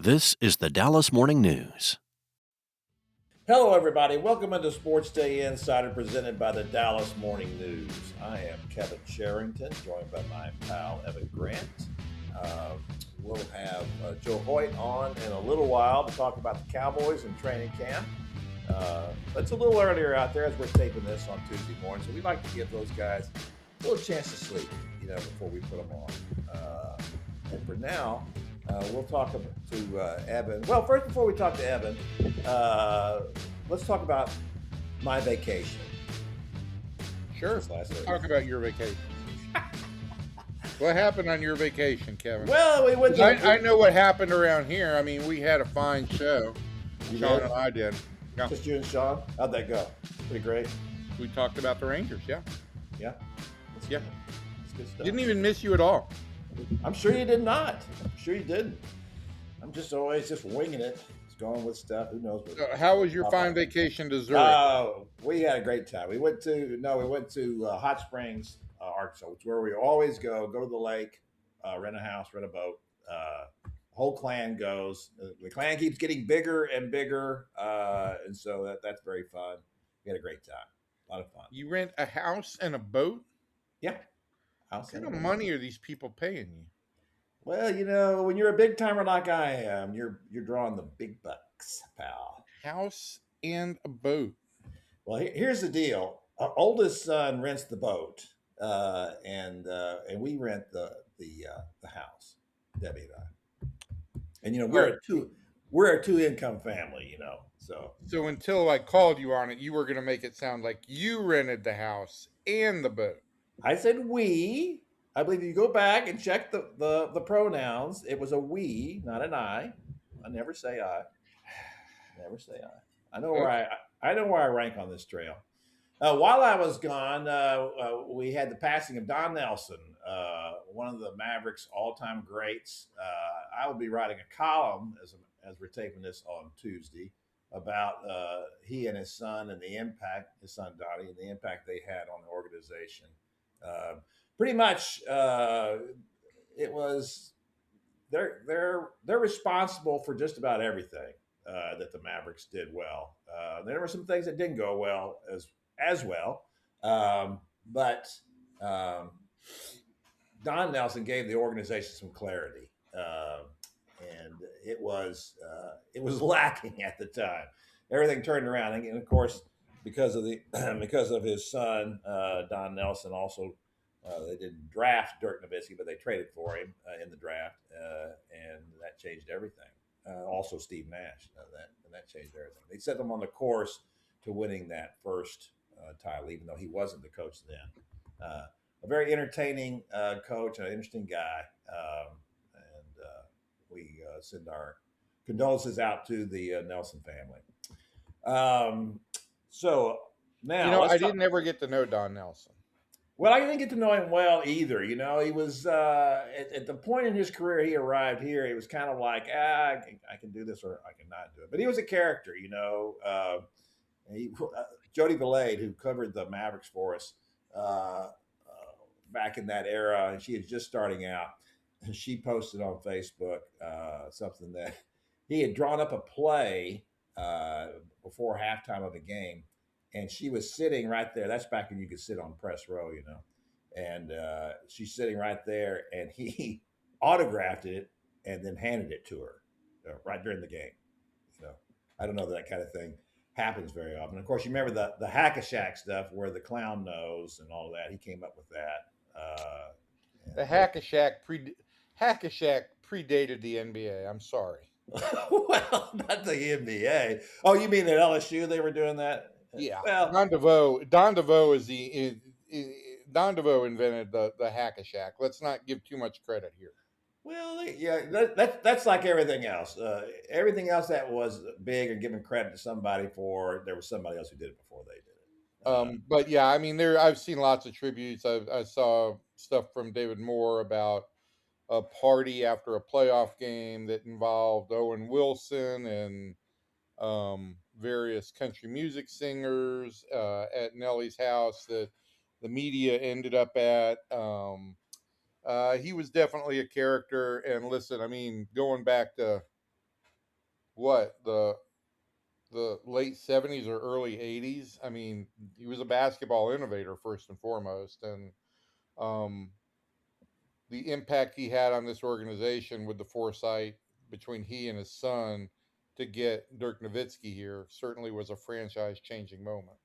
This is the Dallas Morning News. Hello, everybody. Welcome into SportsDay Insider presented by the Dallas Morning News. I am Kevin Sherrington, joined by my pal Evan Grant. We'll have Joe Hoyt on in a little while to talk about the Cowboys and training camp. It's a little earlier out there as we're taping this on Tuesday morning, so we'd like to give those guys a little chance to sleep, before we put them on. And for now, we'll talk to Evan. Well, first, before we talk to Evan, let's talk about my vacation. Sure. Let's talk about your vacation. What happened on your vacation, Kevin? Well, we went. I know what happened around here. I mean, we had a fine show. You Sean did? and I did. Yeah. Just you and Sean? How'd that go? Pretty great. We talked about the Rangers. Yeah. Yeah. That's good stuff. Didn't even miss you at all. I'm sure you did not. I'm sure you didn't. I'm just always just winging it. Just going with stuff. Who knows? How was your fine vacation to Zurich? We had a great time. We went to Hot Springs, Arkansas, which is where we always go. Go to the lake, rent a house, rent a boat. Whole clan goes. The clan keeps getting bigger and bigger, and so that's very fun. We had a great time. A lot of fun. You rent a house and a boat? Yeah. What kind of money are these people paying you? Well, when you're a big timer like I am, you're drawing the big bucks, pal. House and a boat. Well, here's the deal. Our oldest son rents the boat, and we rent the house, Debbie and I. And we're a two income family, So until I called you on it, you were going to make it sound like you rented the house and the boat. I said we. I believe if you go back and check the pronouns, it was a we, not an I. I never say I. Never say I. I know where I rank on this trail. While I was gone, we had the passing of Don Nelson, one of the Mavericks' all-time greats. I will be writing a column as we're taping this on Tuesday about he and his son and the impact, his son Donnie, and the impact they had on the organization. Pretty much, it was they're responsible for just about everything that the Mavericks did well. There were some things that didn't go well as well, but Don Nelson gave the organization some clarity, and it was lacking at the time. Everything turned around, and of course, because of his son, Don Nelson also. They didn't draft Dirk Nowitzki, but they traded for him in the draft, and that changed everything. Also, Steve Nash, that changed everything. They set them on the course to winning that first title, even though he wasn't the coach then. A very entertaining coach, an interesting guy, and we send our condolences out to the Nelson family. So now, I didn't ever get to know Don Nelson. Well, I didn't get to know him well either. He was at the point in his career he arrived here. He was kind of like, I can do this or I cannot do it. But he was a character, Jody Valade, who covered the Mavericks for us back in that era, and she was just starting out. And she posted on Facebook something that he had drawn up a play before halftime of the game. And she was sitting right there. That's back when you could sit on press row, And she's sitting right there, and he autographed it and then handed it to her right during the game. I don't know that kind of thing happens very often. Of course, you remember the Hack-a-Shack stuff where the clown knows and all of that. He came up with that. The Hack-a-Shack predated the NBA. I'm sorry. Well, not the NBA. Oh, you mean at LSU they were doing that? Yeah, well, Don DeVoe invented the Hack-a-Shack. Let's not give too much credit here. Well, yeah, that's like everything else. Everything else that was big and giving credit to somebody for, there was somebody else who did it before they did it. But yeah, I mean, I've seen lots of tributes. I saw stuff from David Moore about a party after a playoff game that involved Owen Wilson and various country music singers at Nellie's house that the media ended up at. He was definitely a character. And listen, I mean, going back to what the late 70s or early 80s. I mean, he was a basketball innovator first and foremost, and um, the impact he had on this organization with the foresight between he and his son to get Dirk Nowitzki here certainly was a franchise changing moment.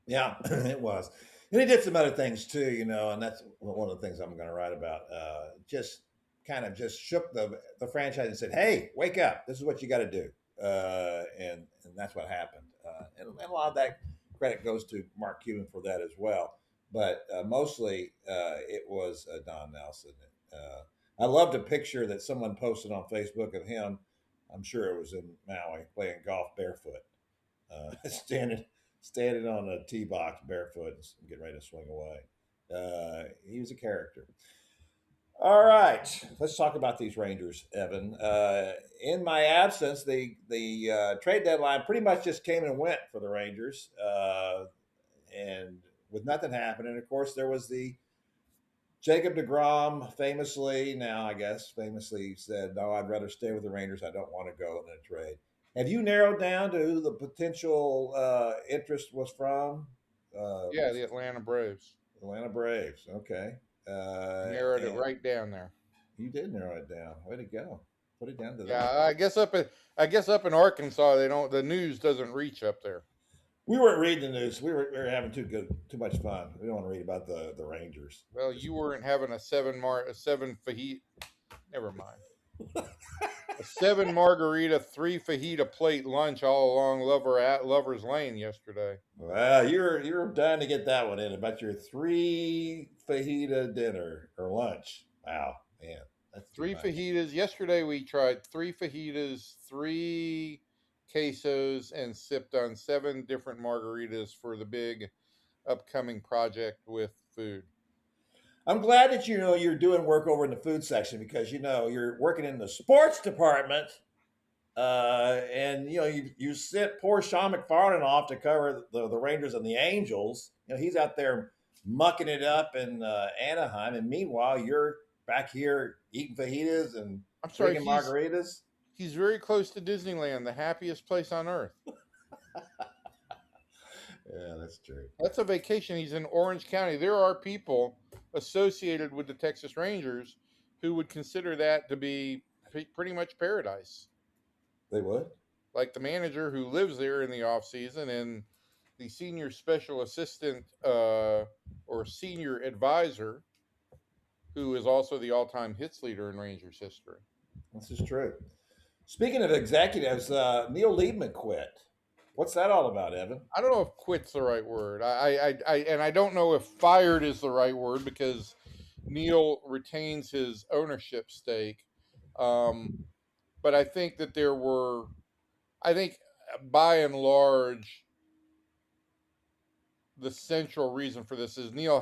Yeah, it was. And he did some other things too, and that's one of the things I'm going to write about. Just kind of just shook the franchise and said, "Hey, wake up! This is what you got to do." And that's what happened. And a lot of that credit goes to Mark Cuban for that as well. But mostly, it was Don Nelson. I loved a picture that someone posted on Facebook of him. I'm sure it was in Maui playing golf barefoot, standing on a tee box barefoot and getting ready to swing away. He was a character. All right, let's talk about these Rangers, Evan. In my absence, the trade deadline pretty much just came and went for the Rangers, and with nothing happening. Of course, there was the Jacob DeGrom famously, now I guess famously said, "No, I'd rather stay with the Rangers. I don't want to go in a trade." Have you narrowed down to who the potential interest was from? Yeah, the Atlanta Braves Atlanta Braves. Okay. narrowed it And right down there. you did narrow it down. Way to go. Put it down to Yeah, that. I guess up in Arkansas they don't the news doesn't reach up there. We weren't reading the news. We were having too much fun. We don't want to read about the Rangers. Well, you weren't having a seven fajita. Never mind. A seven margarita, three fajita plate lunch all along Lover's Lane yesterday. Well, you're dying to get that one in about your 3 fajita dinner or lunch. Wow, man, that's too Three much. fajitas. Yesterday we tried three fajitas, three quesos, and sipped on 7 different margaritas for the big upcoming project with food. I'm glad that you're doing work over in the food section because you're working in the sports department, and you sent poor Sean McFarland off to cover the Rangers and the Angels. He's out there mucking it up in Anaheim, and meanwhile you're back here eating fajitas and I'm sorry, drinking margaritas. he's very close to Disneyland, the happiest place on earth. Yeah, that's true. That's a vacation. He's in Orange County. There are people associated with the Texas Rangers who would consider that to be pretty much paradise. They would. Like the manager who lives there in the off season, and the senior special assistant or senior advisor who is also the all-time hits leader in Rangers history. This is true. Speaking of executives, Neil Liebman quit. What's that all about, Evan? I don't know if "quit's" the right word. And I don't know if "fired" is the right word because Neil retains his ownership stake. But I think that I think by and large, the central reason for this is Neil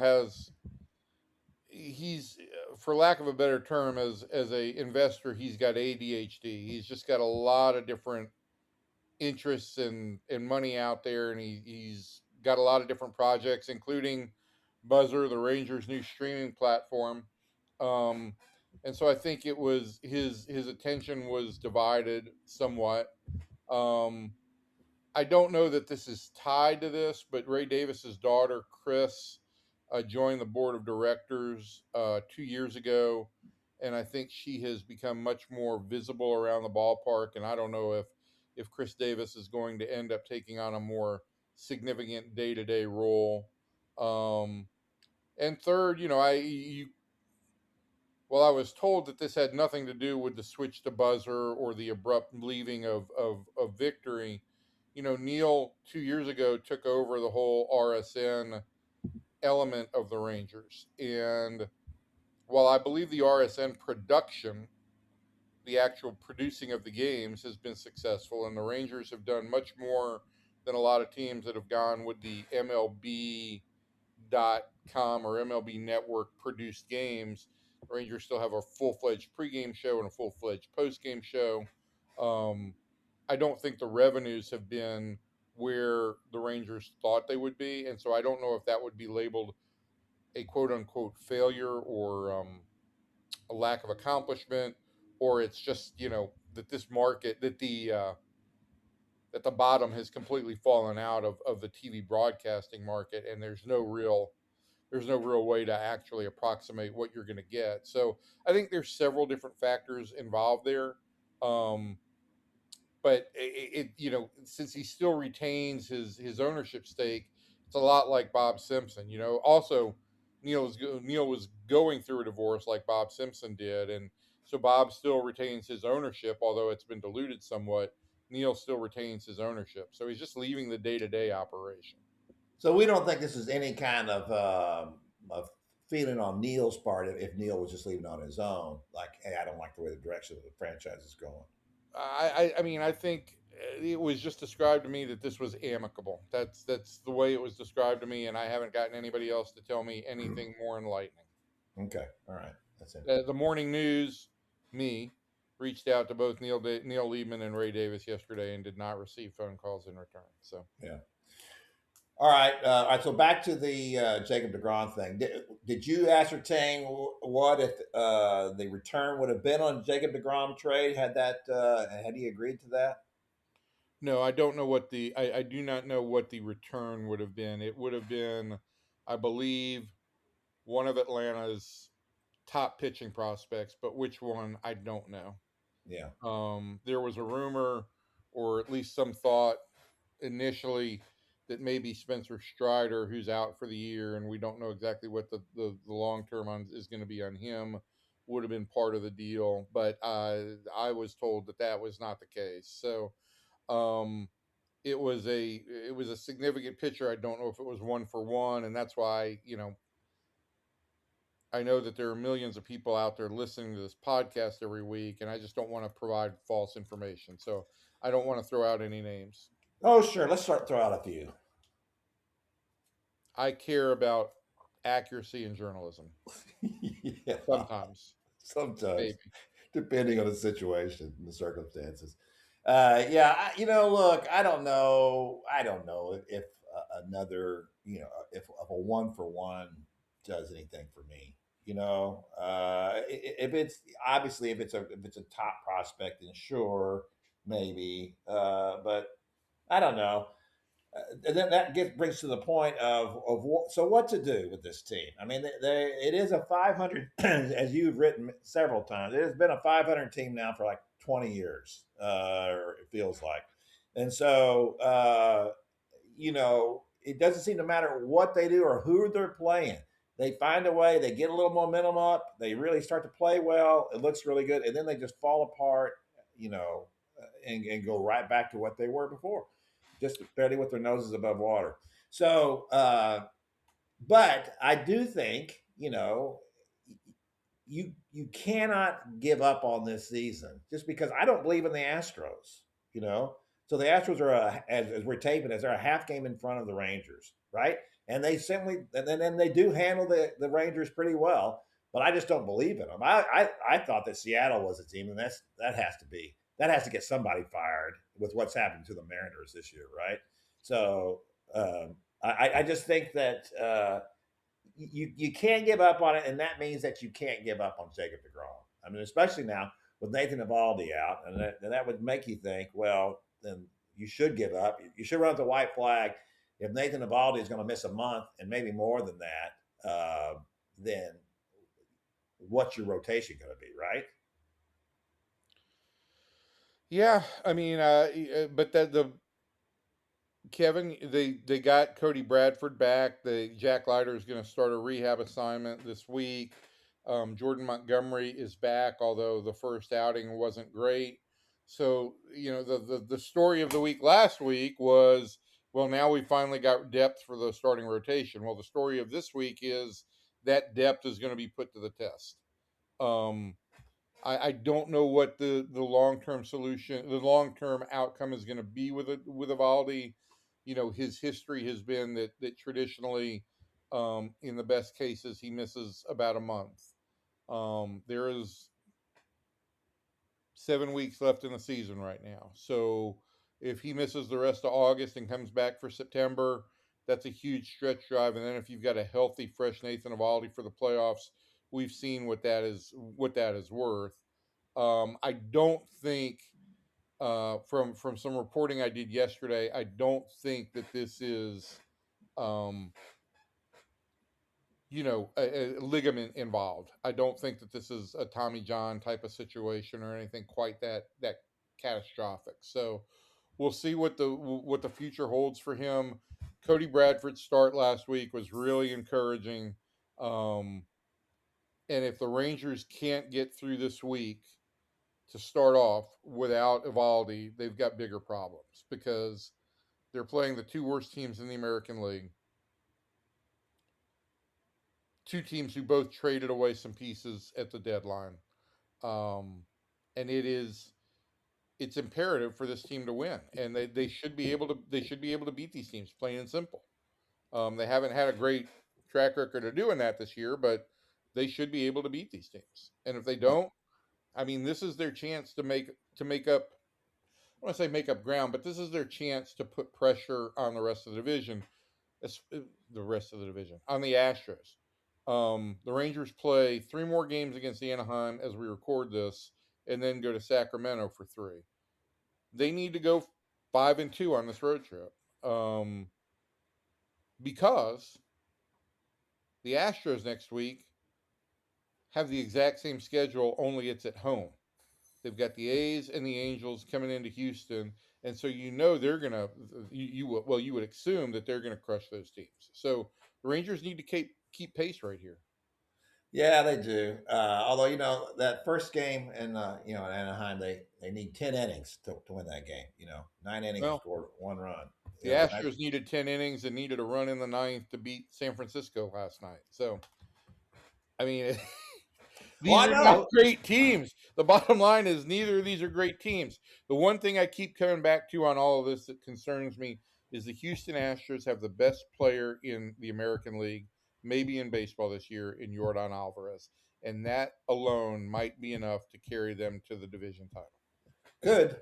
he's, for lack of a better term, as a investor, he's got ADHD. He's just got a lot of different interests and money out there, and he's got a lot of different projects, including Buzzer, the Rangers' new streaming platform. Um, and so I think it was his attention was divided somewhat. Um, I don't know that this is tied to this, but Ray Davis's daughter, Chris, joined the board of directors 2 years ago, and I think she has become much more visible around the ballpark. And I don't know if Chris Davis is going to end up taking on a more significant day to day role. And third, well, I was told that this had nothing to do with the switch to Buzzer or the abrupt leaving of Victory. Neil 2 years ago took over the whole RSN element of the Rangers. And while I believe the RSN production, the actual producing of the games, has been successful, and the Rangers have done much more than a lot of teams that have gone with the MLB.com or MLB Network produced games, the Rangers still have a full-fledged pregame show and a full-fledged postgame show. I don't think the revenues have been where the Rangers thought they would be, and so I don't know if that would be labeled a quote-unquote failure or a lack of accomplishment, or it's just that this market that the that the bottom has completely fallen out of the TV broadcasting market, and there's no real way to actually approximate what you're going to get. So I think there's several different factors involved there. But since he still retains his ownership stake, it's a lot like Bob Simpson. Also Neil was going through a divorce like Bob Simpson did, and so Bob still retains his ownership, although it's been diluted somewhat. Neil still retains his ownership, so he's just leaving the day-to-day operation. So we don't think this is any kind of feeling on Neil's part if Neil was just leaving on his own, like, hey, I don't like the way the direction of the franchise is going. I mean, I think it was just described to me that this was amicable. That's the way it was described to me, and I haven't gotten anybody else to tell me anything more enlightening. Okay, all right, that's it. The morning news, reached out to both Neil Liebman and Ray Davis yesterday and did not receive phone calls in return. So Yeah. All right, all right. So back to the Jacob DeGrom thing. Did you ascertain what if the return would have been on Jacob DeGrom trade had he agreed to that? no, I don't know what I do not know what the return would have been. It would have been, I believe, one of Atlanta's top pitching prospects, but which one I don't know. Yeah. There was a rumor, or at least some thought initially, that maybe Spencer Strider, who's out for the year, and we don't know exactly what the long term is going to be on him, would have been part of the deal. But I was told that was not the case. So it was a significant pitcher. I don't know if it was 1-for-1, and that's why I know that there are millions of people out there listening to this podcast every week, and I just don't want to provide false information. So I don't want to throw out any names. Oh, sure. Let's throw out a few. I care about accuracy in journalism. Yeah. Sometimes, maybe. Depending on the situation and the circumstances. Look, I don't know. If another, if a 1-for-1 does anything for me. If it's a top prospect, then sure, maybe. But I don't know. And then brings to the point of so what to do with this team. I mean, it is a 500, as you've written several times. It has been a 500 team now for like 20 years, or it feels like. And so, it doesn't seem to matter what they do or who they're playing. They find a way. They get a little momentum up. They really start to play well. It looks really good, and then they just fall apart. And go right back to what they were before, just barely with their noses above water. So, but I do think you cannot give up on this season just because I don't believe in the Astros. So the Astros are as we're taping, as they're a half game in front of the Rangers, right? And they then they do handle the Rangers pretty well, but I just don't believe in them. I thought that Seattle was a team, and that has to get somebody fired with what's happened to the Mariners this year, right? So I just think that you can't give up on it, and that means that you can't give up on Jacob DeGrom. I mean, especially now with Nathan Eovaldi out, and that would make you think, well, then you should give up. You should run the white flag. If Nathan Eovaldi is going to miss a month and maybe more than that, then what's your rotation going to be, right? Yeah, I mean, but Kevin, they got Cody Bradford back. Jack Leiter is going to start a rehab assignment this week. Jordan Montgomery is back, although the first outing wasn't great. So the story of the week last week was, well, now we finally got depth for the starting rotation. Well, the story of this week is that depth is going to be put to the test. I don't know what the long-term solution, the long-term outcome is going to be with Eovaldi. His history has been that traditionally, in the best cases, he misses about a month. There is 7 weeks left in the season right now. So if he misses the rest of August and comes back for September, that's a huge stretch drive. And then if you've got a healthy, fresh Nathan Eovaldi for the playoffs, we've seen what that is worth. I don't think from some reporting I did yesterday, I don't think that this is, a ligament involved. I don't think that this is a Tommy John type of situation or anything quite that catastrophic. So we'll see what the future holds for him. Cody Bradford's start last week was really encouraging. And if the Rangers can't get through this week to start off without Evaldi, they've got bigger problems because they're playing the two worst teams in the American League. Two teams who both traded away some pieces at the deadline. And it's imperative for this team to win. And they should be able to beat these teams, plain and simple. They haven't had a great track record of doing that this year, but they should be able to beat these teams. And if they don't, I mean, this is their chance to make up. I want to say make up ground, but this is their chance to put pressure on the rest of the division. On the Astros. The Rangers play 3 more games against the Anaheim as we record this, and then go to Sacramento for 3. They need to go 5-2 on this road trip, because the Astros next week have the exact same schedule, only it's at home. They've got the A's and the Angels coming into Houston, and so they're gonna you would assume that they're gonna crush those teams. So the Rangers need to keep pace right here. Yeah, they do. Although that first game in Anaheim, they need 10 innings to win that game. 9 innings to score 1 run. The Astros needed 10 innings and needed a run in the 9th to beat San Francisco last night. So, I mean, these are not great teams. The bottom line is neither of these are great teams. The one thing I keep coming back to on all of this that concerns me is the Houston Astros have the best player in the American League, maybe in baseball this year, in Yordan Alvarez. And that alone might be enough to carry them to the division title. Good.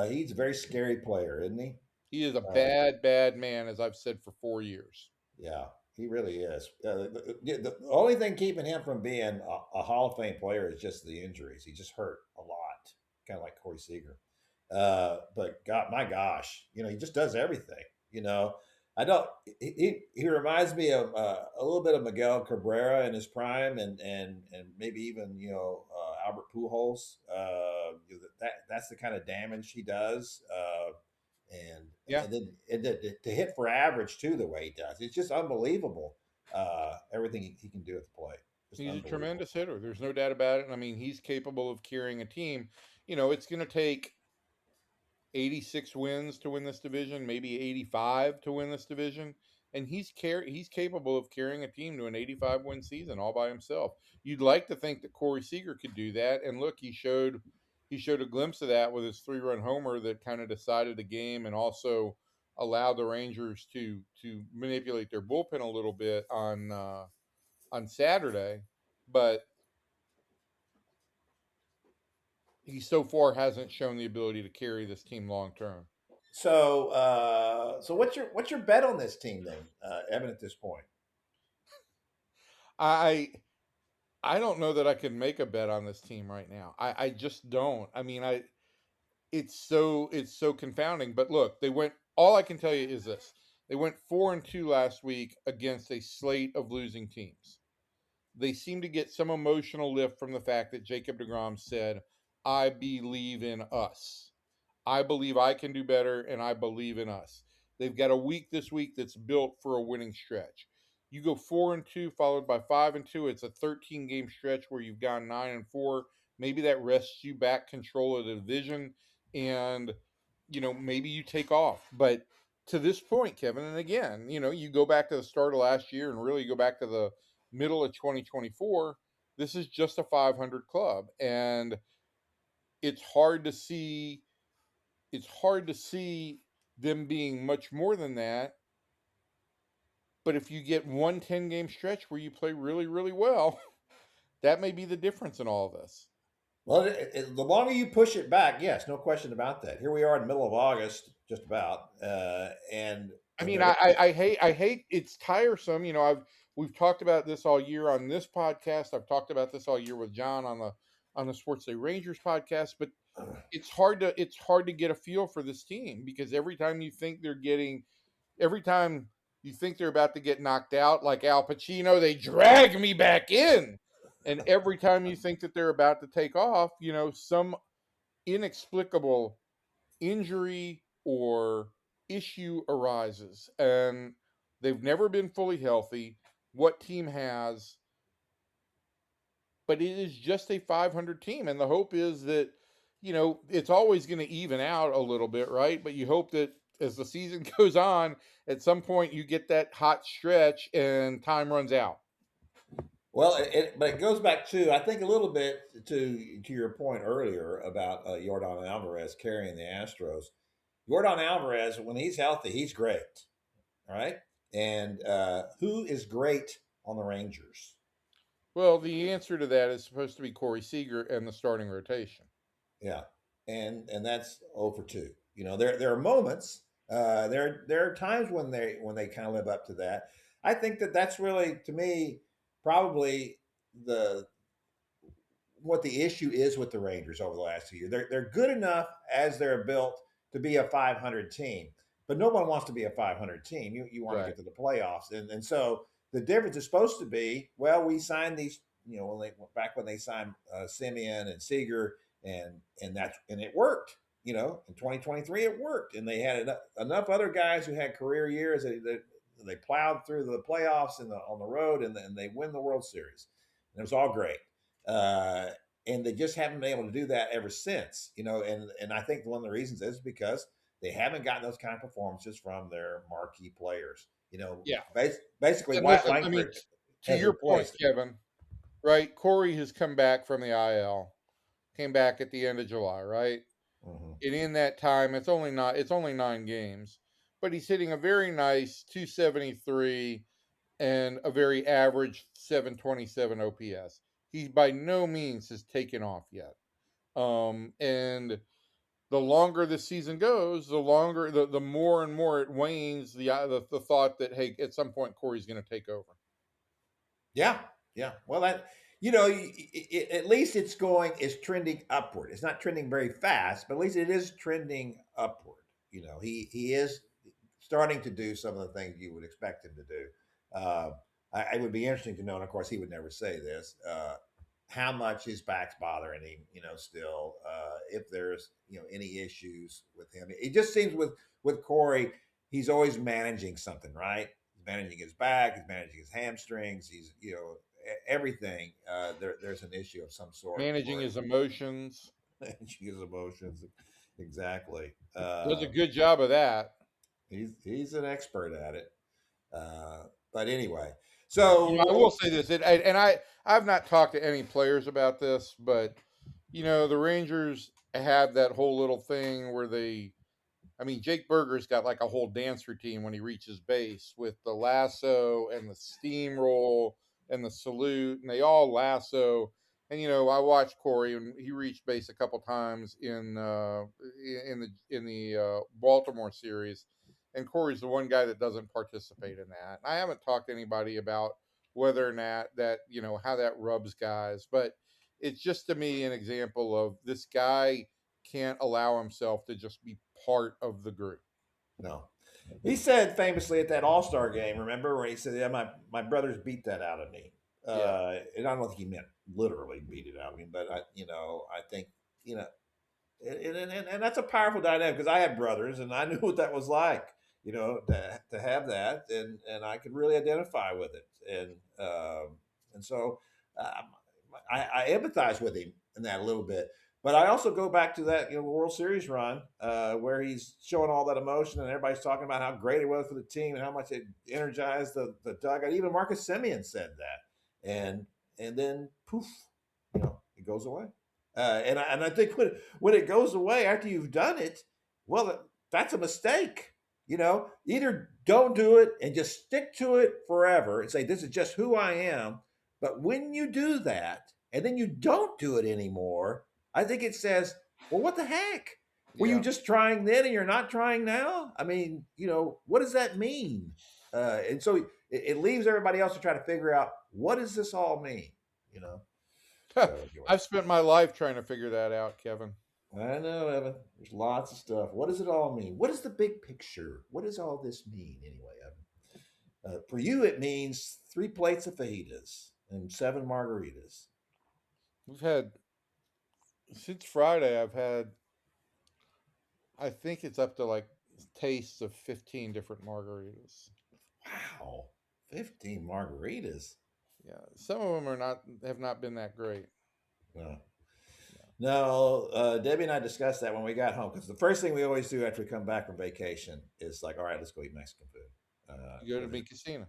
He's a very scary player, isn't he? He is a bad man, as I've said for 4 years. Yeah, he really is. The only thing keeping him from being a Hall of Fame player is just the injuries. He just hurt a lot, kind of like Corey Seager. But God, my gosh, he just does everything. I don't. He reminds me of a little bit of Miguel Cabrera in his prime, and maybe even Albert Pujols. That's the kind of damage he does. And then to hit for average too, the way he does, it's just unbelievable. Everything he can do at the plate. He's a tremendous hitter. There's no doubt about it. I mean, he's capable of carrying a team. It's going to take 86 wins to win this division, maybe 85 to win this division, and he's capable of carrying a team to an 85-win season all by himself. You'd like to think that Corey Seager could do that, and look, he showed a glimpse of that with his 3-run homer that kind of decided the game and also allowed the Rangers to manipulate their bullpen a little bit on Saturday, but he so far hasn't shown the ability to carry this team long term. So what's your bet on this team then, Evan? At this point, I don't know that I can make a bet on this team right now. I just don't. I mean, it's so confounding. But look, all I can tell you is this: they went 4-2 last week against a slate of losing teams. They seem to get some emotional lift from the fact that Jacob deGrom said, "I believe in us. I believe I can do better, and I believe in us." They've got a week this week that's built for a winning stretch. You go 4-2 followed by 5-2. It's a 13-game stretch where you've gone 9-4. Maybe that rests you back control of the division, and maybe you take off. But to this point, Kevin, and again, you go back to the start of last year and really go back to the middle of 2024. This is just a 500 club, and it's hard to see them being much more than that. But if you get one 10-game stretch where you play really, really well, that may be the difference in all of this. Well, the longer you push it back, yes, no question about that. Here we are in the middle of August, just about, and I mean, I hate it's tiresome. We've talked about this all year on this podcast. I've talked about this all year with John on the SportsDay Rangers podcast. But it's hard to get a feel for this team, because every time you think they're about to get knocked out, like Al Pacino, they drag me back in. And every time you think that they're about to take off, some inexplicable injury or issue arises, and they've never been fully healthy. What team has? But it is just a 500 team, and the hope is that it's always going to even out a little bit, right? But you hope that as the season goes on, at some point you get that hot stretch and time runs out. Well, but it goes back to, I think, a little bit to your point earlier about Yordan Alvarez carrying the Astros. Yordan Alvarez, when he's healthy, he's great. All right. And who is great on the Rangers? Well, the answer to that is supposed to be Corey Seager and the starting rotation. Yeah, and that's 0 for 2. There are moments. There are times when they kind of live up to that. I think that's really, to me, probably the what the issue is with the Rangers over the last 2 years. They're good enough as they're built to be a 500 team, but no one wants to be a 500 team. You want to get to the playoffs, and so the difference is supposed to be, well, we signed these, when they signed Simeon and Seager, and it worked. In 2023 it worked, and they had enough other guys who had career years. They plowed through the playoffs on the road, and they win the World Series, and it was all great. And they just haven't been able to do that ever since, and I think one of the reasons is because they haven't gotten those kind of performances from their marquee players. Yeah. Basically, to your point, Kevin, right? Corey has come back from the IL, came back at the end of July, right? Mm-hmm. And in that time, it's only 9 games, but he's hitting a very nice 273 and a very average 727 OPS. He by no means has taken off yet. And the longer the season goes, the more and more it wanes the thought that, hey, at some point Corey's going to take over. Yeah. Well, that at least it's trending upward. It's not trending very fast, but at least it is trending upward. He is starting to do some of the things you would expect him to do. It would be interesting to know, and of course he would never say this, how much his back's bothering him, still, if there's, any issues with him. It just seems with Corey, he's always managing something, right? He's managing his back, he's managing his hamstrings, he's, everything. There's an issue of some sort. Managing his emotions. Managing his emotions. Exactly. Does a good job of that. He's an expert at it. But anyway, so I will say this, and I've not talked to any players about this, but the Rangers have that whole little thing where Jake Berger's got like a whole dance routine when he reaches base with the lasso and the steamroll and the salute, and they all lasso. And I watched Corey, and he reached base a couple times in the Baltimore series. And Corey's the one guy that doesn't participate in that. I haven't talked to anybody about whether or not that, how that rubs guys. But it's just, to me, an example of this guy can't allow himself to just be part of the group. No. He said famously at that All-Star game, remember, where he said, yeah, my brothers beat that out of me. Yeah. And I don't think he meant literally beat it out of me, but I think, and that's a powerful dynamic, because I have brothers and I knew what that was like. To have that, and I could really identify with it, and so I empathize with him in that a little bit. But I also go back to that World Series run where he's showing all that emotion, and everybody's talking about how great it was for the team and how much it energized the dugout. Even Marcus Semien said that, and then poof, it goes away. And I think when it goes away after you've done it, well, that's a mistake. Either don't do it and just stick to it forever and say, this is just who I am. But when you do that and then you don't do it anymore, I think it says, well, what the heck? Were you just trying then and you're not trying now? What does that mean? And so it leaves everybody else to try to figure out, what does this all mean? I've spent my life trying to figure that out, Kevin. I know, Evan. There's lots of stuff. What does it all mean? What is the big picture? What does all this mean anyway, Evan? For you, it means 3 plates of fajitas and 7 margaritas. We've had since Friday. I've had, I think it's up to like tastes of 15 different margaritas. Wow, 15 margaritas. Yeah, some of them have not been that great. No, no. Debbie and I discussed that when we got home because the first thing we always do after we come back from vacation is like, all right, let's go eat Mexican food. You go to Meat Casino.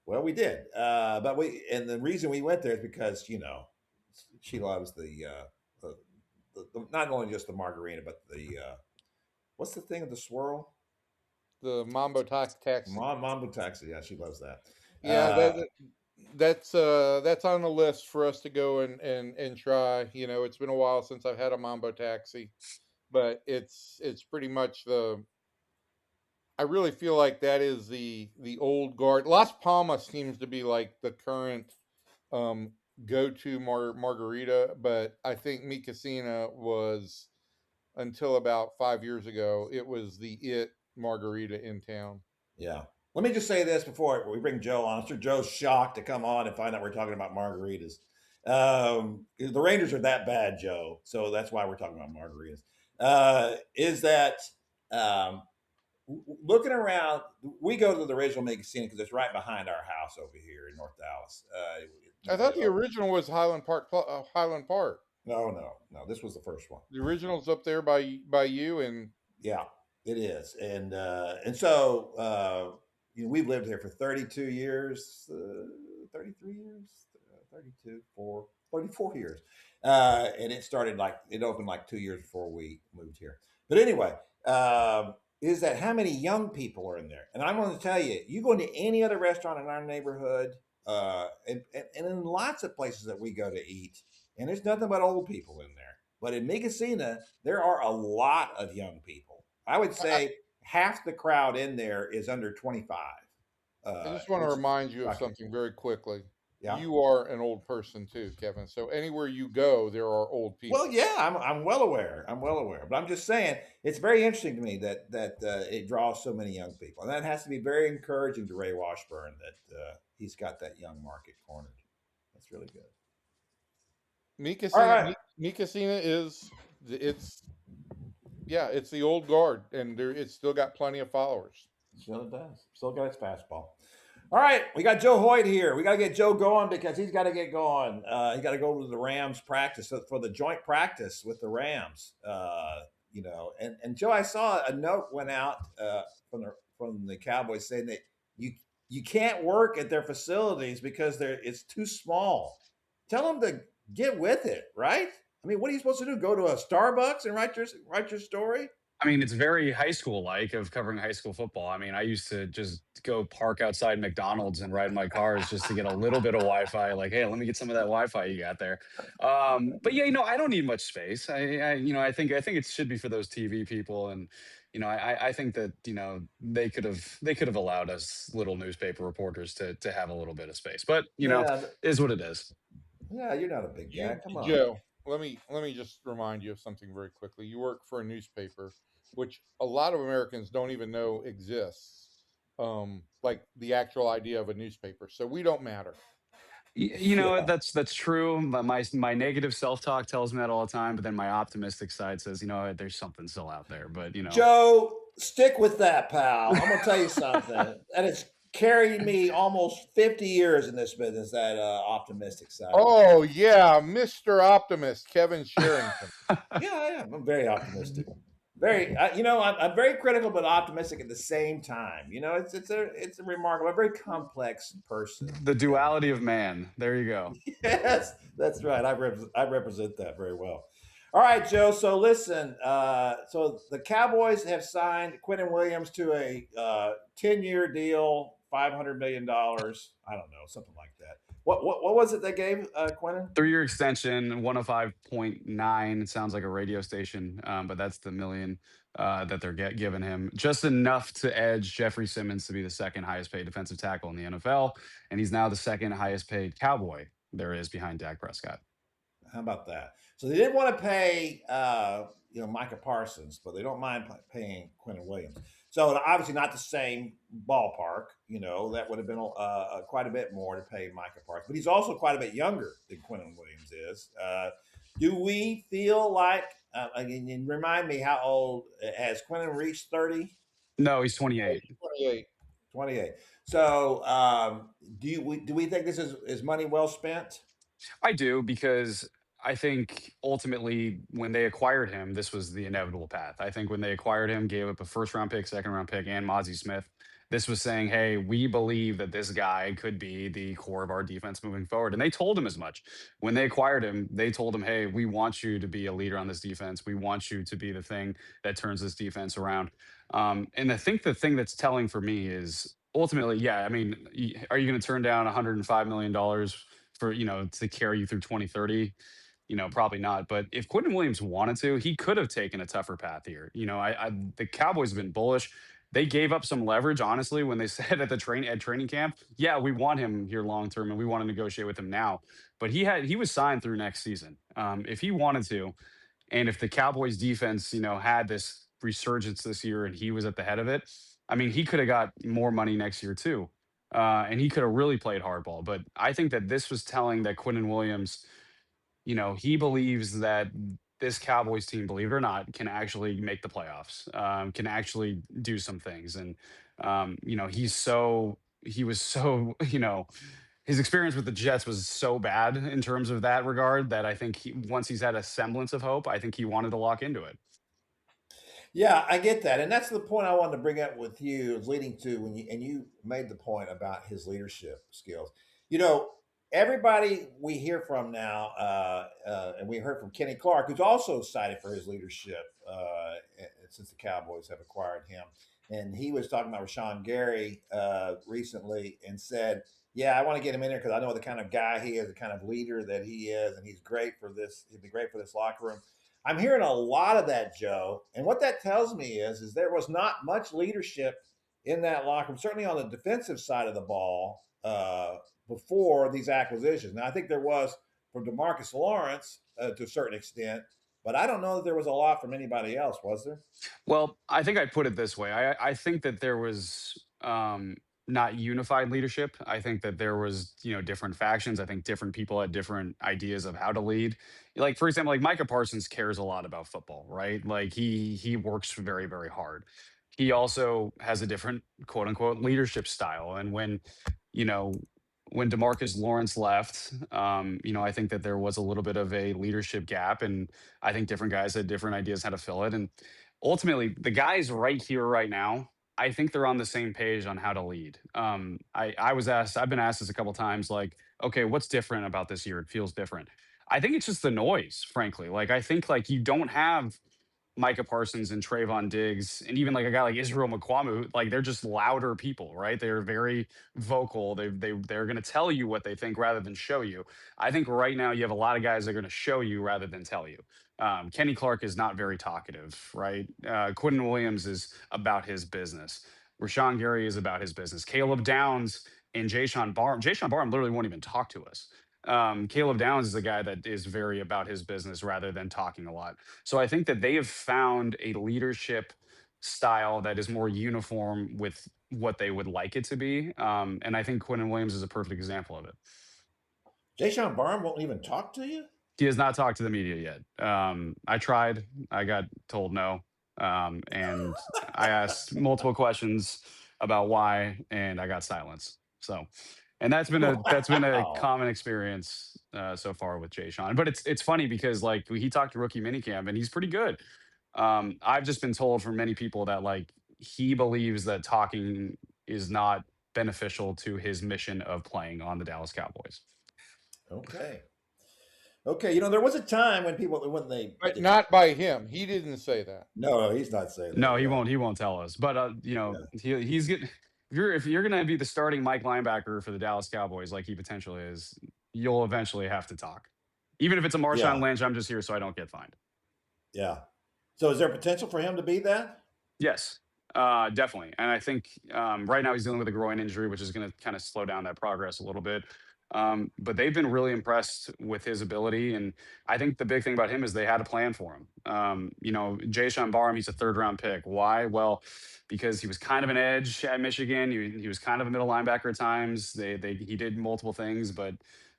Well, we did, and the reason we went there is because she loves the not only just the margarita, but the what's the thing of the swirl? The Mambo Taxi. Mambo taxi. Yeah, she loves that. Yeah, that's on the list for us to go and try. It's been a while since I've had a Mambo Taxi, but it's pretty much the. I really feel like that is the old guard. Las Palmas seems to be like the current um, go to margarita, but I think Mi Casina was, until about 5 years ago, it was the margarita in town. Yeah. Let me just say this before we bring Joe on. I'm sure Joe's shocked to come on and find out we're talking about margaritas. The Rangers are that bad, Joe. So that's why we're talking about margaritas. Is that um, looking around, we go to the original Mega Casino because it's right behind our house over here in North Dallas. I thought the original was Highland Park. Highland Park. No. This was the first one. The original's up there by you, and yeah, it is. And so we've lived here for 32 years, 33 years, 32, 34 years. And it opened like 2 years before we moved here. But anyway, is that how many young people are in there? And I'm going to tell you, you go into any other restaurant in our neighborhood, and in lots of places that we go to eat, and there's nothing but old people in there. But in Migacina, there are a lot of young people. I would say half the crowd in there is under 25. I just want to remind you of something very quickly. Yeah. You are an old person too, Kevin. So anywhere you go, there are old people. Well, yeah, I'm well aware. But I'm just saying it's very interesting to me that it draws so many young people, and that has to be very encouraging to Ray Washburn that he's got that young market cornered. That's really good. Mi Casina is it's the old guard, and it's still got plenty of followers. Still it does. Still got its fastball. All right, we got Joe Hoyt here. We got to get Joe going because he's got to get going. He got to go to the Rams practice for the joint practice with the Rams. And Joe, I saw a note went out from the Cowboys saying that you can't work at their facilities because it's too small. Tell them to get with it, right? I mean, what are you supposed to do? Go to a Starbucks and write your story? I mean, it's very high school-like of covering high school football. I mean, I used to just go park outside McDonald's and ride my cars just to get a little bit of Wi-Fi. Like, hey, let me get some of that Wi-Fi you got there. But yeah, I don't need much space. I think it should be for those TV people, and I think that they could have allowed us little newspaper reporters to have a little bit of space. But is what it is. Yeah, you're not a big guy. Come on, Joe. Let me just remind you of something very quickly. You work for a newspaper, which a lot of Americans don't even know exists, like the actual idea of a newspaper. So we don't matter. That's true. My negative self-talk tells me that all the time, but then my optimistic side says, there's something still out there. But Joe, stick with that, pal. I'm gonna tell you something, and it's carried me almost 50 years in this business, that optimistic side. Oh, yeah, Mr. Optimist, Kevin Sherrington. Yeah, I'm very optimistic. I'm very critical but optimistic at the same time. It's a remarkable, a very complex person. The duality of man. There you go. Yes, that's right. I represent that very well. All right, Joe. So listen. So the Cowboys have signed Quinnen Williams to a 10-year deal, $500 million. I don't know, something like that. What was it they gave Quinnen? 3-year extension, 105.9. It sounds like a radio station, but that's the million that they're giving him. Just enough to edge Jeffrey Simmons to be the second highest paid defensive tackle in the NFL, and he's now the second highest paid Cowboy there is behind Dak Prescott. How about that? So they didn't want to pay, Micah Parsons, but they don't mind paying Quinnen Williams. So obviously not the same ballpark. That would have been quite a bit more to pay Micah Parsons, but he's also quite a bit younger than Quinnen Williams is. Do we feel like? Again, remind me, how old has Quinnen reached? 30? No, he's 28. 28. 28. So do we think this is money well spent? I do, because I think ultimately when they acquired him, this was the inevitable path. I think when they acquired him, gave up a first round pick, second round pick, and Mozzie Smith, this was saying, hey, we believe that this guy could be the core of our defense moving forward. And they told him as much. When they acquired him, they told him, hey, we want you to be a leader on this defense. We want you to be the thing that turns this defense around. And I think the thing that's telling for me is ultimately, yeah, I mean, are you going to turn down $105 million for, to carry you through 2030? Probably not. But if Quinnen Williams wanted to, he could have taken a tougher path here. The Cowboys have been bullish. They gave up some leverage, honestly, when they said at training camp, yeah, we want him here long term and we want to negotiate with him now. But he was signed through next season. If he wanted to, and if the Cowboys defense, had this resurgence this year and he was at the head of it, I mean, he could have got more money next year too. And he could have really played hardball. But I think that this was telling that Quinnen Williams, he believes that this Cowboys team, believe it or not, can actually make the playoffs, can actually do some things. And, he was so, his experience with the Jets was so bad in terms of that regard that I think once he's had a semblance of hope, I think he wanted to lock into it. Yeah, I get that, and that's the point I wanted to bring up with you. Is leading to when you made the point about his leadership skills. Everybody we hear from now, and we heard from Kenny Clark, who's also cited for his leadership since the Cowboys have acquired him, and he was talking about Rashawn Gary recently and said, "Yeah, I want to get him in there because I know the kind of guy he is, the kind of leader that he is, and he's great for this. He'd be great for this locker room." I'm hearing a lot of that, Joe. And what that tells me is there was not much leadership in that locker room, certainly on the defensive side of the ball, before these acquisitions. Now, I think there was from DeMarcus Lawrence to a certain extent, but I don't know that there was a lot from anybody else, was there? Well, I think I'd put it this way. I think that there was not unified leadership. I think that there was, different factions. I think different people had different ideas of how to lead. Like, for example, like Micah Parsons cares a lot about football, right? Like he works very, very hard. He also has a different quote unquote leadership style. And you know, when DeMarcus Lawrence left, I think that there was a little bit of a leadership gap, and I think different guys had different ideas how to fill it. And ultimately, the guys right here, right now, I think they're on the same page on how to lead. I've been asked this a couple times, like, okay, what's different about this year? It feels different. I think it's just the noise, frankly. Like, I think like you don't have Micah Parsons and Trevon Diggs, and even like a guy like Israel McQuamu, like they're just louder people, right? They're very vocal. They're going to tell you what they think rather than show you. I think right now you have a lot of guys that are going to show you rather than tell you. Kenny Clark is not very talkative, right? Quinnen Williams is about his business. Rashawn Gary is about his business. Caleb Downs and Jayshon Barham. Jayshon Barham literally won't even talk to us. Caleb Downs is a guy that is very about his business rather than talking a lot. So I think that they have found a leadership style that is more uniform with what they would like it to be. And I think Quinnen Williams is a perfect example of it. Jayshon Barham won't even talk to you? He has not talked to the media yet. I tried. I got told no. And I asked multiple questions about why, and I got silence. So, and that's been a Wow. common experience so far with Jay Sean. But it's funny because like he talked to rookie minicamp and he's pretty good. I've just been told from many people that like he believes that talking is not beneficial to his mission of playing on the Dallas Cowboys. Okay. Okay. There was a time when But not by him. He didn't say that. No, he's not saying that. No, he Yeah. won't. He won't tell us. But he's getting. If you're gonna be the starting Mike linebacker for the Dallas Cowboys, like he potentially is, you'll eventually have to talk. Even if it's a Marshawn Yeah. Lynch, I'm just here so I don't get fined. Yeah. So is there potential for him to be that? Yes, definitely. And I think right now he's dealing with a groin injury, which is going to kind of slow down that progress a little bit. But they've been really impressed with his ability. And I think the big thing about him is they had a plan for him. Jayshon Barham, he's a third-round pick. Why? Well, because he was kind of an edge at Michigan. He was kind of a middle linebacker at times. He did multiple things, but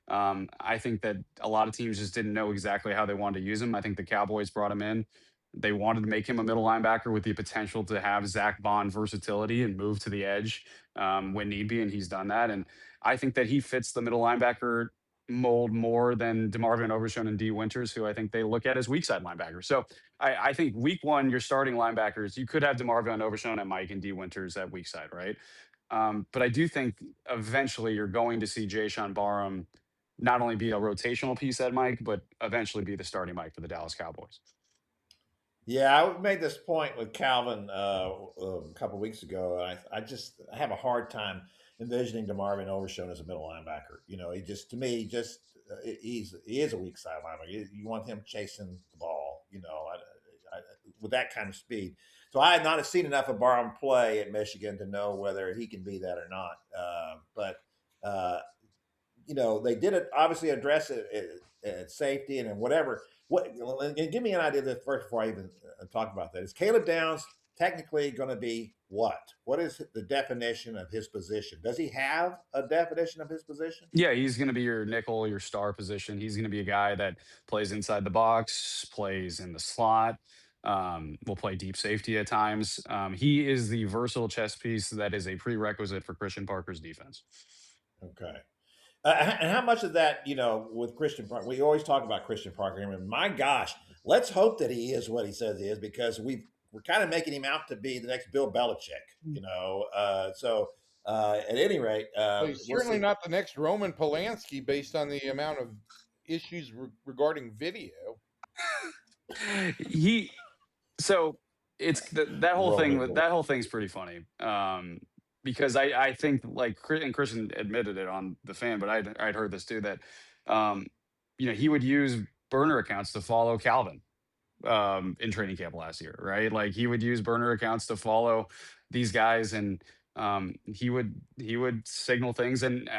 I think that a lot of teams just didn't know exactly how they wanted to use him. I think the Cowboys brought him in. They wanted to make him a middle linebacker with the potential to have Zach Bond versatility and move to the edge when need be, and he's done that. And I think that he fits the middle linebacker mold more than DeMarvin Overshown and D. Winters, who I think they look at as weak side linebackers. So I think week one, your starting linebackers, you could have DeMarvin Overshown at Mike and D. Winters at weak side, right? But I do think eventually you're going to see Jayshon Barham not only be a rotational piece at Mike, but eventually be the starting Mike for the Dallas Cowboys. Yeah, I made this point with Calvin a couple of weeks ago, and I have a hard time envisioning DeMarvin Overshown as a middle linebacker. He just, to me, he is a weak side linebacker. You want him chasing the ball, with that kind of speed. So I had not seen enough of Barham play at Michigan to know whether he can be that or not. They did obviously address it at safety and whatever. Give me an idea of this first before I even talk about that. Is Caleb Downs technically going to be what? What is the definition of his position? Does he have a definition of his position? Yeah, he's going to be your nickel, your star position. He's going to be a guy that plays inside the box, plays in the slot, will play deep safety at times. He is the versatile chess piece that is a prerequisite for Christian Parker's defense. Okay. And how much of that, with Christian Parker, we always talk about Christian Parker. I mean, my gosh, let's hope that he is what he says he is, because we're kind of making him out to be the next Bill Belichick, at any rate, he's certainly not the next Roman Polanski based on the amount of issues regarding video. That whole thing's pretty funny. Because I think, and Christian admitted it on the Fan, but I'd heard this too, that he would use burner accounts to follow Calvin in training camp last year, right? Like, he would use burner accounts to follow these guys, and he would signal things, and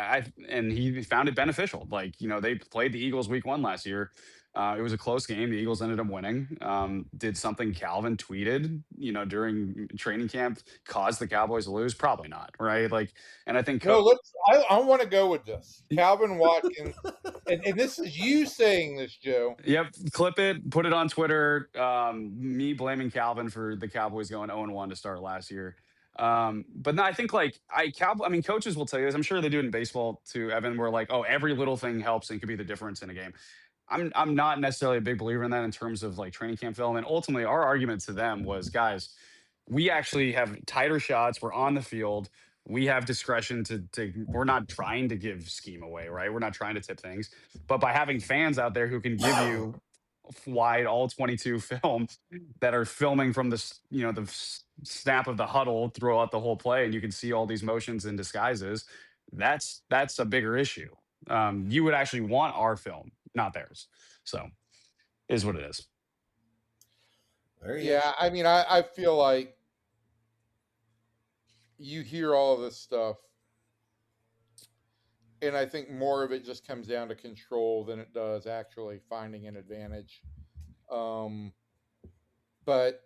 he found it beneficial. Like, they played the Eagles week 1 last year. It was a close game. The Eagles ended up winning. Did something Calvin tweeted, during training camp cause the Cowboys to lose? Probably not, right? Like, and I think I want to go with this. Calvin Watkins, and this is you saying this, Joe. Yep, clip it, put it on Twitter. Me blaming Calvin for the Cowboys going 0-1 to start last year. But no, I think coaches will tell you this. I'm sure they do it in baseball too, Evan, where every little thing helps and could be the difference in a game. I'm not necessarily a big believer in that in terms of training camp film. And ultimately, our argument to them was, guys, we actually have tighter shots. We're on the field. We have discretion we're not trying to give scheme away, right? We're not trying to tip things. But by having fans out there who can give you wide all 22 film that are filming from the snap of the huddle throughout the whole play, and you can see all these motions and disguises, that's a bigger issue. You would actually want our film, not theirs. So, is what it is. I mean, I feel like you hear all of this stuff, and I think more of it just comes down to control than it does actually finding an advantage. But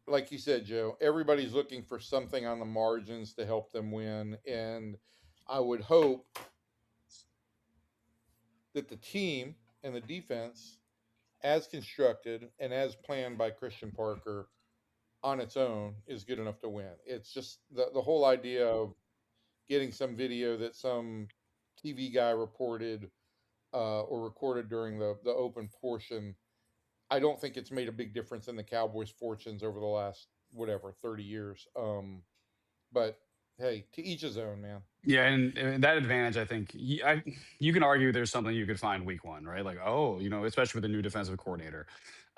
like you said, Joe, everybody's looking for something on the margins to help them win. And I would hope that the team and the defense, as constructed and as planned by Christian Parker on its own, is good enough to win. It's just the whole idea of getting some video that some TV guy reported or recorded during the open portion. I don't think it's made a big difference in the Cowboys' fortunes over the last 30 years. But hey, to each his own, man. Yeah, and that advantage, I think, you can argue there's something you could find week 1, right? Like, especially with a new defensive coordinator.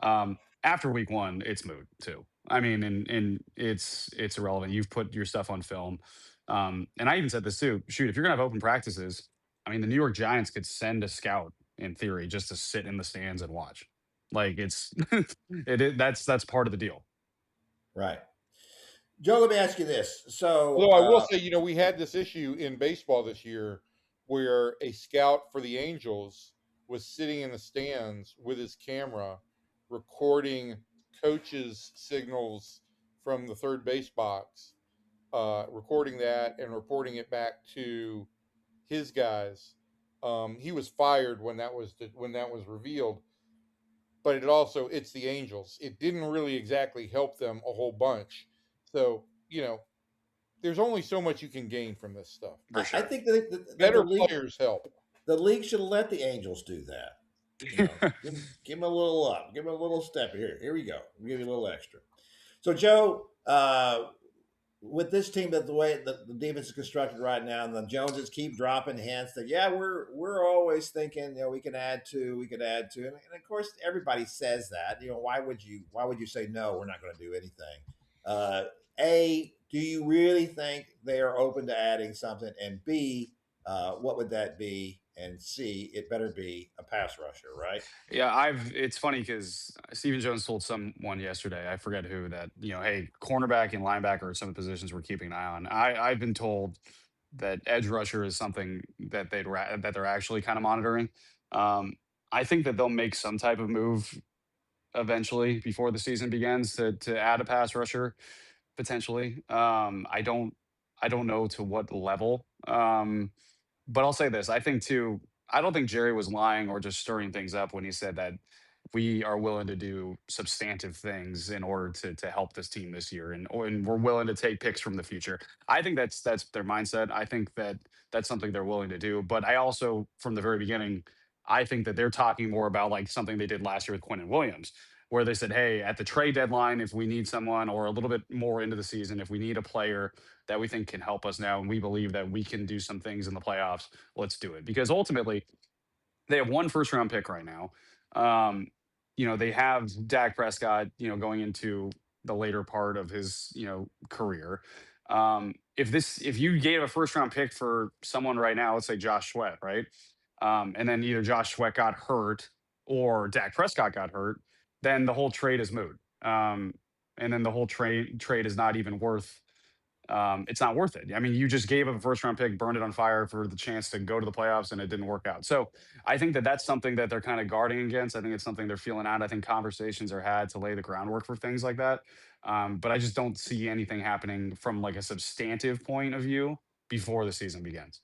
After week 1, it's moot too. I mean, and it's irrelevant. You've put your stuff on film. And I even said this too. Shoot, if you're gonna have open practices, I mean, the New York Giants could send a scout in theory just to sit in the stands and watch. Like, that's part of the deal. Right. Joe, let me ask you this. So, although I will say, we had this issue in baseball this year where a scout for the Angels was sitting in the stands with his camera recording coaches' signals from the third base box, recording that and reporting it back to his guys. He was fired when that was revealed, but it's the Angels. It didn't really exactly help them a whole bunch. So, there's only so much you can gain from this stuff. For sure. I think that Better players help. The league should let the Angels do that. Give them a little up. Give them a little step. Here we go. We'll give you a little extra. So, Joe, with this team, that the way the defense is constructed right now, and the Joneses keep dropping hints that we're always thinking we could add to, and of course everybody says that. Why would you say no? We're not going to do anything. A, do you really think they are open to adding something? And B, what would that be? And C, it better be a pass rusher, right? Yeah, it's funny because Stephen Jones told someone yesterday, I forget who, that, hey, cornerback and linebacker are some of the positions we're keeping an eye on. I've been told that edge rusher is something that that they're actually kind of monitoring. I think that they'll make some type of move eventually before the season begins to add a pass rusher potentially. I don't know to what level. But I'll say this: I think too. I don't think Jerry was lying or just stirring things up when he said that we are willing to do substantive things in order to help this team this year, and we're willing to take picks from the future. I think that's their mindset. I think that that's something they're willing to do. But I also, from the very beginning, I think that they're talking more about like something they did last year with Quinnen Williams, where they said, "Hey, at the trade deadline, if we need someone, or a little bit more into the season, if we need a player that we think can help us now, and we believe that we can do some things in the playoffs, let's do it." Because ultimately, they have one first round pick right now. Um, they have Dak Prescott, going into the later part of his, career. If you gave a first round pick for someone right now, let's say Josh Sweat, right? And then either Josh Sweat got hurt or Dak Prescott got hurt, then the whole trade is moot. And then the whole trade is not even worth it's not worth it. I mean, you just gave up a first round pick, burned it on fire for the chance to go to the playoffs, and it didn't work out. So I think that that's something that they're kind of guarding against. I think it's something they're feeling out. I think conversations are had to lay the groundwork for things like that. But I just don't see anything happening from like a substantive point of view before the season begins.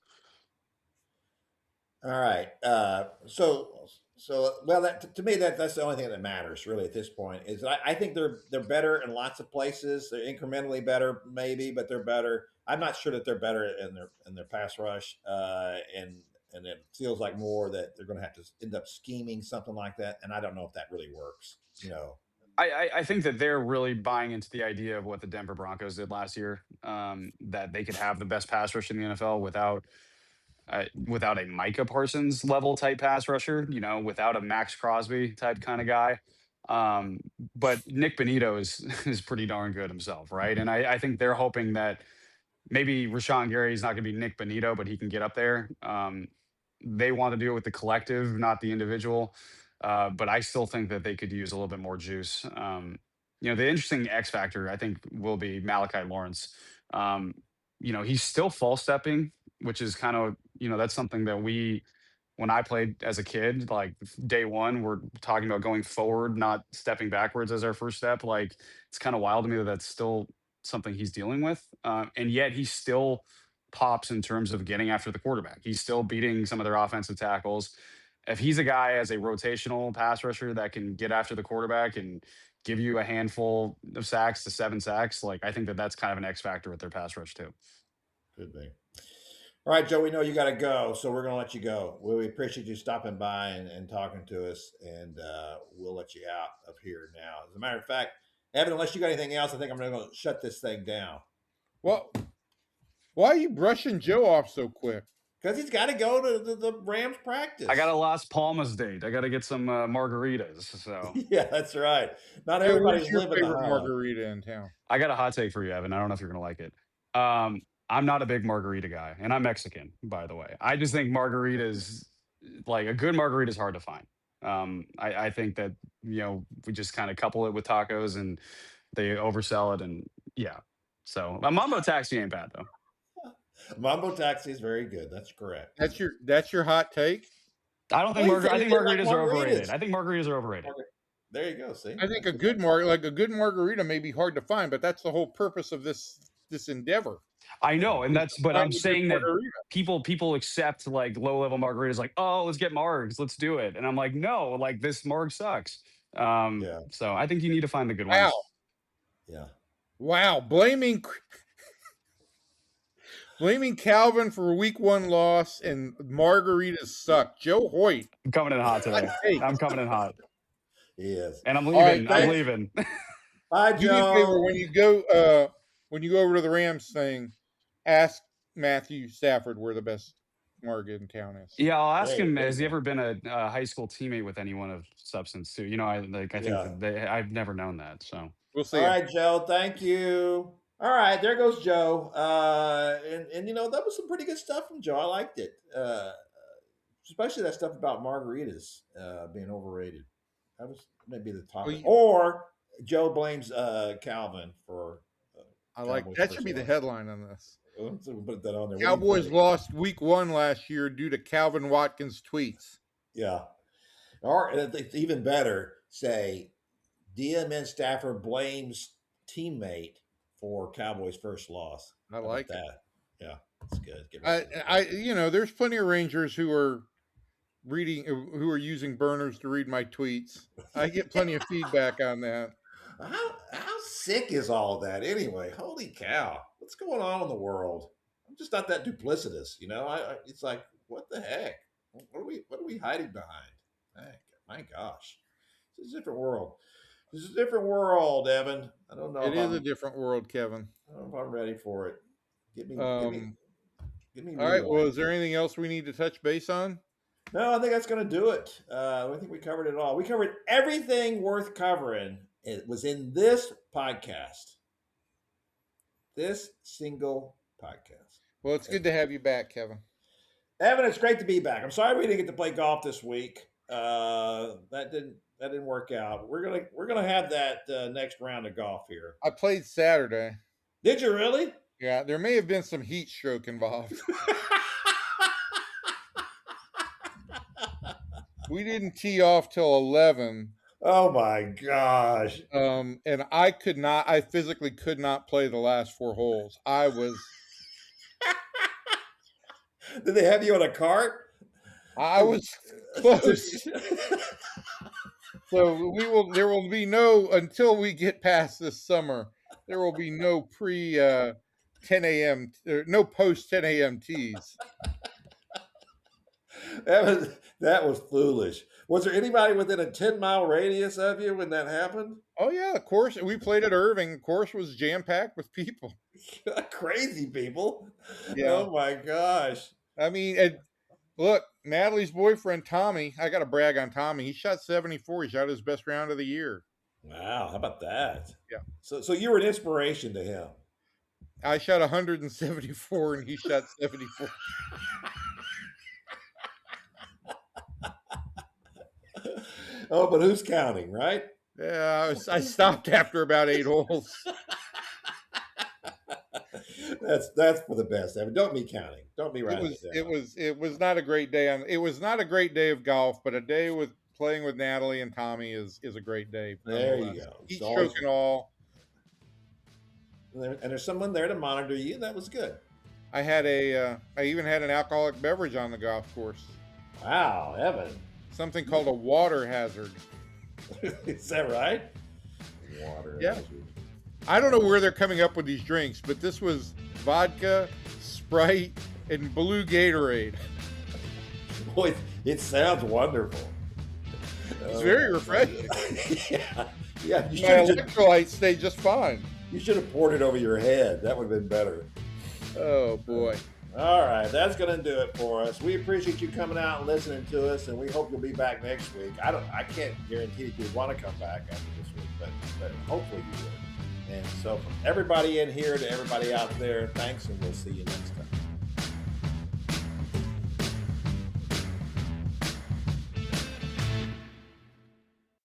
All right. So well, to me that's the only thing that matters really at this point. Is I think they're better in lots of places. They're incrementally better, maybe, but they're better. I'm not sure that they're better in their pass rush, and it feels like more that they're going to have to end up scheming something like that. And I don't know if that really works. I think that they're really buying into the idea of what the Denver Broncos did last year, that they could have the best pass rush in the NFL without a Micah Parsons level type pass rusher, without a Max Crosby type kind of guy. Um, but Nick Benito is is pretty darn good himself, right? And I think they're hoping that maybe Rashawn Gary is not going to be Nick Benito, but he can get up there. They want to do it with the collective, not the individual. But I still think that they could use a little bit more juice. The interesting X factor, I think, will be Malachi Lawrence. Um, he's still false stepping, which is kind of, that's something that when I played as a kid, like day one, we're talking about going forward, not stepping backwards as our first step. Like, it's kind of wild to me that that's still something he's dealing with. And yet he still pops in terms of getting after the quarterback. He's still beating some of their offensive tackles. If he's a guy as a rotational pass rusher that can get after the quarterback and give you a handful of sacks to 7 sacks, like I think that that's kind of an X factor with their pass rush too. Could be. All right, Joe, we know you got to go, so we're going to let you go. We appreciate you stopping by and talking to us, and we'll let you out of here now. As a matter of fact, Evan, unless you got anything else, I think I'm going to shut this thing down. Well, why are you brushing Joe off so quick? Because he's got to go to the Rams practice. I got a Las Palmas date. I got to get some margaritas. So yeah, that's right. Not everybody's your living favorite the margarita in town. I got a hot take for you, Evan. I don't know if you're going to like it. I'm not a big margarita guy, and I'm Mexican, by the way. I just think margaritas, like a good margarita, is hard to find. I think that we just kind of couple it with tacos, and they oversell it, and yeah. So a mambo taxi ain't bad though. Mambo Taxi is very good. That's correct. That's your hot take. I don't think Well, I think they like margaritas are overrated. margaritas. I think margaritas are overrated. There you go. See, I think a good margarita may be hard to find, but that's the whole purpose of this endeavor. I know, and but Find I'm a good saying that margarita. people accept like low level margaritas, like, oh, let's get margs, let's do it, and I'm like, no, like this marg sucks. Yeah. So I think you need to find the good Wow. ones. Yeah. Wow. Blaming Calvin for a week 1 loss and margaritas suck. Joe Hoyt. I'm coming in hot today. I'm coming in hot. He is. And I'm All right, leaving. I'm leaving. Bye, Do me a favor Joe. when you go over to the Rams thing, ask Matthew Stafford where the best marg in town is. Yeah, I'll ask him. There Has he you go. ever been a high school teammate with anyone of substance too? You know, I think Yeah. that I've never known that. So We'll see. All right, Joe. Thank you. All right, there goes Joe. And that was some pretty good stuff from Joe. I liked it. Especially that stuff about margaritas being overrated. That was maybe the topic. Or Joe blames Calvin for. I like Cowboys that. first Should be the loss. headline on this. So we'll put that on there. Cowboys lost week 1 last year due to Calvin Watkins' tweets. Yeah. Or it's even better, say DMN Stafford blames teammate for Cowboys' first loss. I like that. Yeah, that's good. There's plenty of Rangers who are using burners to read my tweets. I get plenty of feedback on that. How sick is all that anyway? Holy cow! What's going on in the world? I'm just not that duplicitous, it's like, what the heck? What are we hiding behind? My gosh, it's a different world. This is a different world, Evan. I don't know. It is a different world, Kevin. I don't know if I'm ready for it. Get me. All right. Well, is there anything else we need to touch base on? No, I think that's going to do it. I think we covered it all. We covered everything worth covering. It was in this podcast. This single podcast. Well, it's good to have you back, Kevin. Evan, it's great to be back. I'm sorry we didn't get to play golf this week. That didn't work out. We're gonna have that next round of golf here. I played Saturday. Did you really? Yeah, there may have been some heat stroke involved. We didn't tee off till 11. Oh my gosh. And I physically could not play the last 4 holes. I was. Did they have you on a cart? I was close. So there will be no, until we get past this summer, there will be no pre 10 a.m. No post 10 a.m. tees. That was foolish. Was there anybody within a 10-mile radius of you when that happened? Oh yeah, of course. We played at Irving. Of course, was jam-packed with people. Crazy people. Yeah. Oh my gosh. I mean, look, Natalie's boyfriend Tommy. I got to brag on Tommy. He shot 74. He shot his best round of the year. Wow, how about that? Yeah. So you were an inspiration to him. I shot 174 and he shot 74. Oh, but who's counting, right? Yeah, I stopped after about 8 holes. That's for the best. Evan, don't be counting. Don't be writing it down. It was not a great day. It was not a great day of golf, but a day with playing with Natalie and Tommy is a great day. There you go. Heat stroke and all. And there's someone there to monitor you. That was good. I even had an alcoholic beverage on the golf course. Wow, Evan. Something called a water hazard. Is that right? Water hazard. I don't know where they're coming up with these drinks, but this was vodka, Sprite, and blue Gatorade. Boy, it sounds wonderful. It's very refreshing. Yeah. My electrolytes stay just fine. You should have poured it over your head. That would have been better. Oh boy. All right, that's going to do it for us. We appreciate you coming out and listening to us, and we hope you'll be back next week. I can't guarantee that you want to come back after this week, but hopefully you will. And so from everybody in here to everybody out there, thanks, and we'll see you next time.